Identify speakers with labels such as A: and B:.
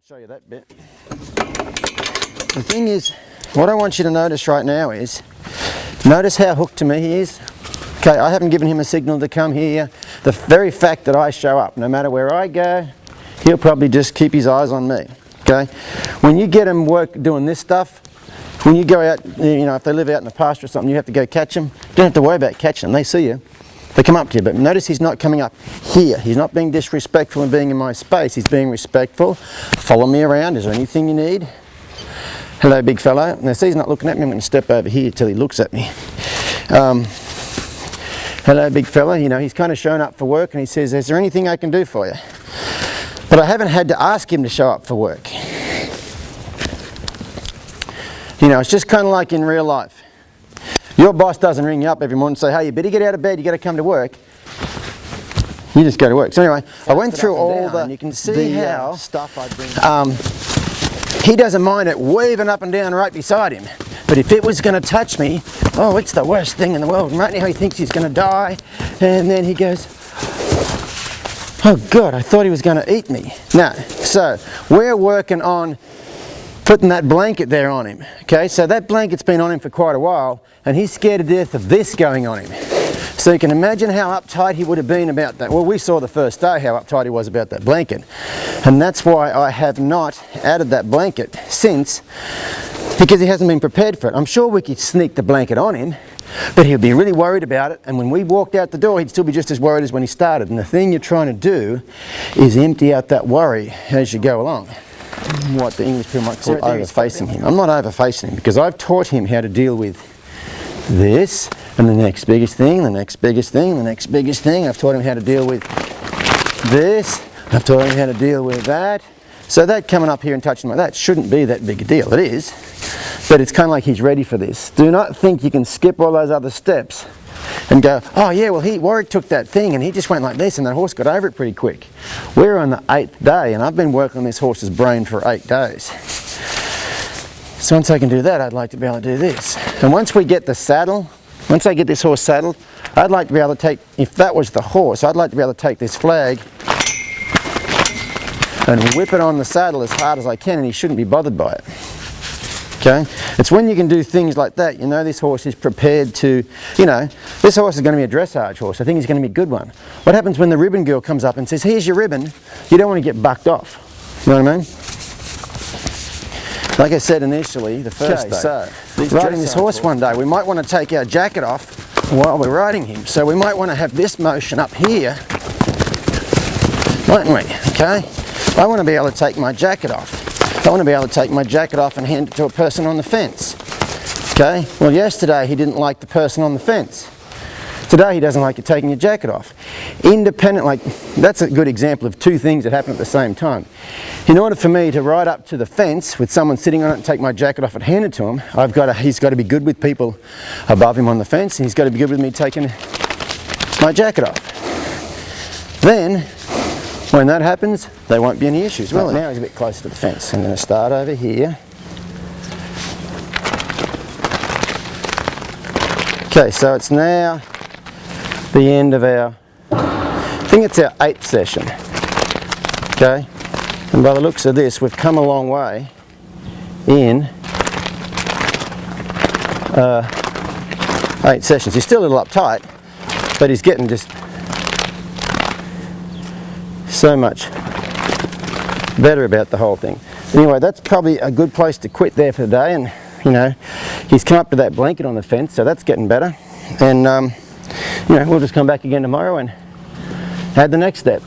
A: show you that bit. The thing is, what I want you to notice right now is, notice how hooked to me he is. Okay, I haven't given him a signal to come here. The very fact that I show up, no matter where I go, he'll probably just keep his eyes on me. Okay, when you get him doing this stuff, when you go out, you know, if they live out in the pasture or something, you have to go catch them. You don't have to worry about catching them. They see you. They come up to you, but notice he's not coming up here. He's not being disrespectful and being in my space. He's being respectful. Follow me around. Is there anything you need? Hello, big fellow. Now, see, he's not looking at me. I'm going to step over here till he looks at me. Hello, big fella. You know, he's kind of shown up for work and he says, is there anything I can do for you? But I haven't had to ask him to show up for work. You know, it's just kind of like in real life. Your boss doesn't ring you up every morning and say, hey, you better get out of bed, you got to come to work. You just go to work. So anyway, I went through all the, and you can see how stuff I bring. He doesn't mind it weaving up and down right beside him. But if it was going to touch me, oh, it's the worst thing in the world. And right now he thinks he's going to die. And then he goes, oh God, I thought he was going to eat me. Now, so we're working on putting that blanket there on him. Okay, so that blanket's been on him for quite a while and he's scared to death of this going on him. So you can imagine how uptight he would have been about that. Well, we saw the first day how uptight he was about that blanket. And that's why I have not added that blanket since, because he hasn't been prepared for it. I'm sure we could sneak the blanket on him, but he'll be really worried about it. And when we walked out the door, he'd still be just as worried as when he started. And the thing you're trying to do is empty out that worry as you go along. What the English people might call over-facing him. I'm not over-facing him because I've taught him how to deal with this and the next biggest thing, the next biggest thing, the next biggest thing. I've taught him how to deal with this. I've taught him how to deal with that. So that coming up here and touching like that shouldn't be that big a deal. It is, but it's kind of like he's ready for this. Do not think you can skip all those other steps and go, oh yeah, well Warwick took that thing and he just went like this and that horse got over it pretty quick. We're on the 8th day and I've been working on this horse's brain for 8 days. So once I can do that, I'd like to be able to do this. And once we get the saddle, once I get this horse saddled, I'd like to be able to take, if that was the horse, I'd like to be able to take this flag and whip it on the saddle as hard as I can and he shouldn't be bothered by it. Okay? It's when you can do things like that, you know this horse is prepared to, you know, this horse is going to be a dressage horse. I think he's going to be a good one. What happens when the ribbon girl comes up and says, here's your ribbon? You don't want to get bucked off. You know what I mean? Like I said initially, the first day, so riding this horse one day, we might want to take our jacket off while we're riding him. So we might want to have this motion up here, mightn't we? Okay? I want to be able to take my jacket off. I want to be able to take my jacket off and hand it to a person on the fence. Okay? Well, yesterday he didn't like the person on the fence. Today he doesn't like you taking your jacket off. Independent, like, that's a good example of two things that happen at the same time. In order for me to ride up to the fence with someone sitting on it and take my jacket off and hand it to him, he's got to be good with people above him on the fence and he's got to be good with me taking my jacket off. Then, when that happens, there won't be any issues. Well, now he's a bit closer to the fence. I'm going to start over here. Okay, so it's now the end of our, I think it's our 8th session. Okay, and by the looks of this, we've come a long way in 8 sessions. He's still a little uptight, but he's getting just so much better about the whole thing. Anyway, that's probably a good place to quit there for the day, and you know, he's come up to that blanket on the fence, so that's getting better. And you know, we'll just come back again tomorrow and add the next step.